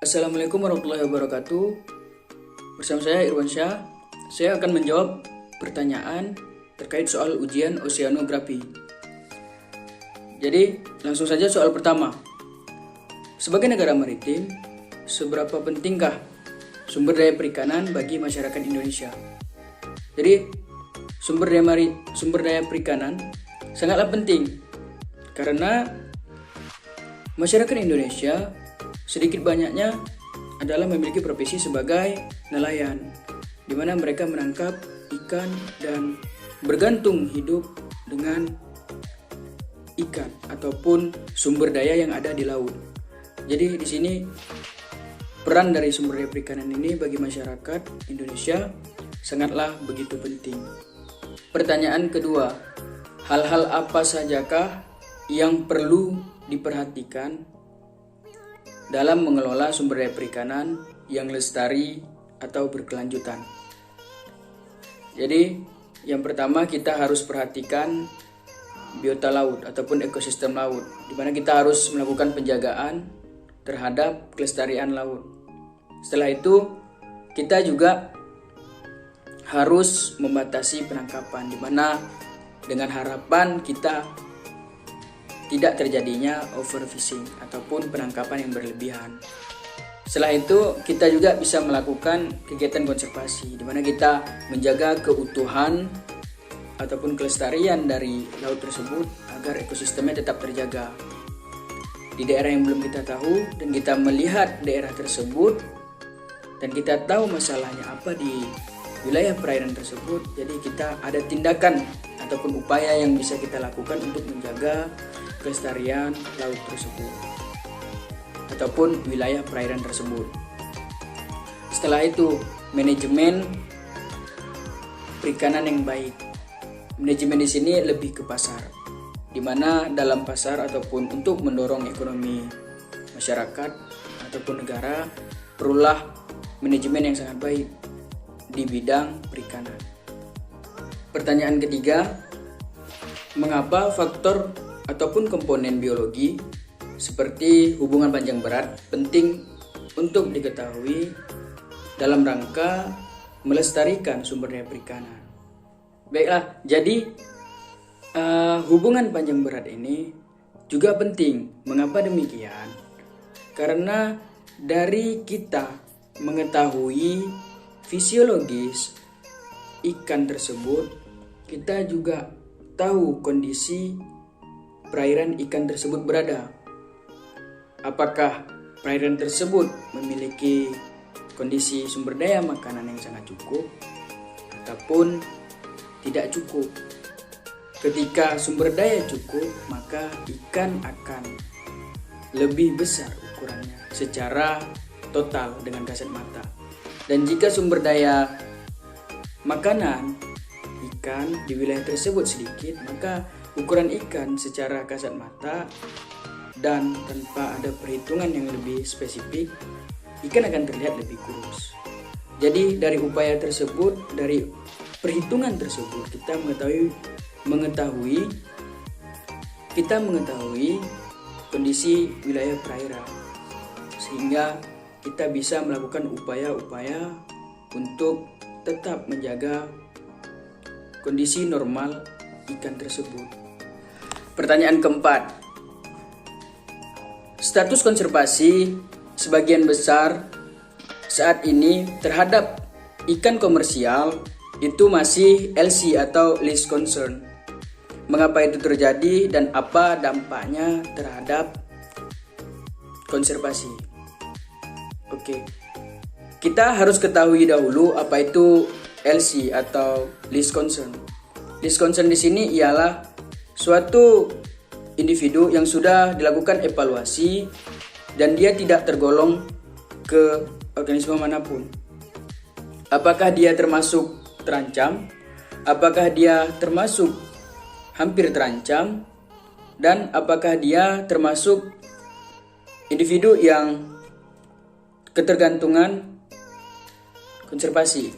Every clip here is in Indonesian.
Assalamualaikum warahmatullahi wabarakatuh. Bersama saya Irwan Syah. Saya akan menjawab pertanyaan terkait soal ujian oceanografi. Jadi, langsung saja soal pertama. Sebagai negara maritim, seberapa pentingkah sumber daya perikanan bagi masyarakat Indonesia? Jadi, sumber daya perikanan sangatlah penting karena masyarakat Indonesia sedikit banyaknya adalah memiliki profesi sebagai nelayan, di mana mereka menangkap ikan dan bergantung hidup dengan ikan ataupun sumber daya yang ada di laut. Jadi di sini peran dari sumber daya perikanan ini bagi masyarakat Indonesia sangatlah begitu penting. Pertanyaan kedua, hal-hal apa sajakah yang perlu diperhatikan dalam mengelola sumber daya perikanan yang lestari atau berkelanjutan? Jadi, yang pertama kita harus perhatikan biota laut ataupun ekosistem laut, di mana kita harus melakukan penjagaan terhadap kelestarian laut. Setelah itu, kita juga harus membatasi penangkapan, di mana dengan harapan kita tidak terjadinya overfishing ataupun penangkapan yang berlebihan. Setelah itu kita juga bisa melakukan kegiatan konservasi, di mana kita menjaga keutuhan ataupun kelestarian dari laut tersebut agar ekosistemnya tetap terjaga. Di daerah yang belum kita tahu dan kita melihat daerah tersebut dan kita tahu masalahnya apa di wilayah perairan tersebut, jadi kita ada tindakan ataupun upaya yang bisa kita lakukan untuk menjaga kelestarian laut tersebut ataupun wilayah perairan tersebut. Setelah itu, manajemen perikanan yang baik. Manajemen di sini lebih ke pasar, di mana dalam pasar ataupun untuk mendorong ekonomi masyarakat ataupun negara perlulah manajemen yang sangat baik di bidang perikanan. Pertanyaan ketiga, mengapa faktor ataupun komponen biologi seperti hubungan panjang berat penting untuk diketahui dalam rangka melestarikan sumber daya perikanan? Baiklah, jadi hubungan panjang berat ini juga penting. Mengapa demikian? Karena dari kita mengetahui fisiologis ikan tersebut, kita juga tahu kondisi perairan ikan tersebut berada. Apakah perairan tersebut memiliki kondisi sumber daya makanan yang sangat cukup ataupun tidak cukup. Ketika sumber daya cukup, maka ikan akan lebih besar ukurannya secara total dengan kasat mata. Dan jika sumber daya makanan ikan di wilayah tersebut sedikit, maka ukuran ikan secara kasat mata dan tanpa ada perhitungan yang lebih spesifik, ikan akan terlihat lebih kurus. Jadi dari upaya tersebut, dari perhitungan tersebut, kita mengetahui kondisi wilayah perairan, sehingga kita bisa melakukan upaya-upaya untuk tetap menjaga kondisi normal ikan tersebut. Pertanyaan keempat, status konservasi sebagian besar saat ini terhadap ikan komersial itu masih LC atau least concern. Mengapa itu terjadi dan apa dampaknya terhadap konservasi? Oke, kita harus ketahui dahulu apa itu LC atau least concern. Least concern di sini ialah suatu individu yang sudah dilakukan evaluasi dan dia tidak tergolong ke organisme manapun. Apakah dia termasuk terancam? Apakah dia termasuk hampir terancam? Dan apakah dia termasuk individu yang ketergantungan konservasi?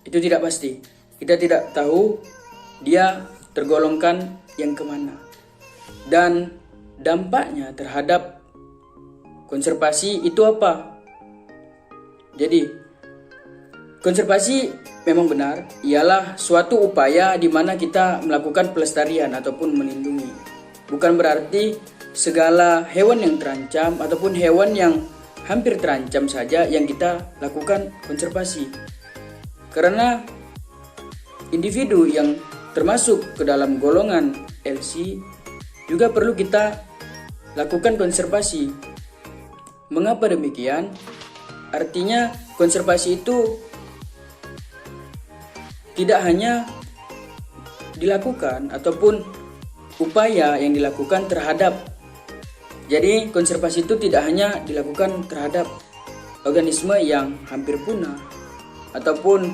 Itu tidak pasti. Kita tidak tahu dia tergolongkan yang kemana. Dan dampaknya terhadap konservasi itu apa? Jadi, konservasi memang benar ialah suatu upaya di mana kita melakukan pelestarian ataupun melindungi. Bukan berarti segala hewan yang terancam ataupun hewan yang hampir terancam saja yang kita lakukan konservasi. Karena individu yang termasuk ke dalam golongan LC juga perlu kita lakukan konservasi. Mengapa demikian? Artinya konservasi itu tidak hanya dilakukan ataupun upaya yang dilakukan terhadap. Jadi konservasi itu tidak hanya dilakukan terhadap organisme yang hampir punah ataupun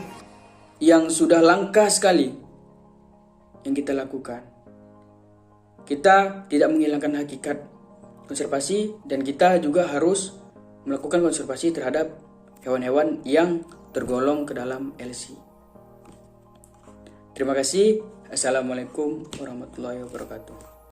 yang sudah langka sekali yang kita lakukan. Kita tidak menghilangkan hakikat konservasi dan kita juga harus melakukan konservasi terhadap hewan-hewan yang tergolong ke dalam LC. Terima kasih. Assalamualaikum warahmatullahi wabarakatuh.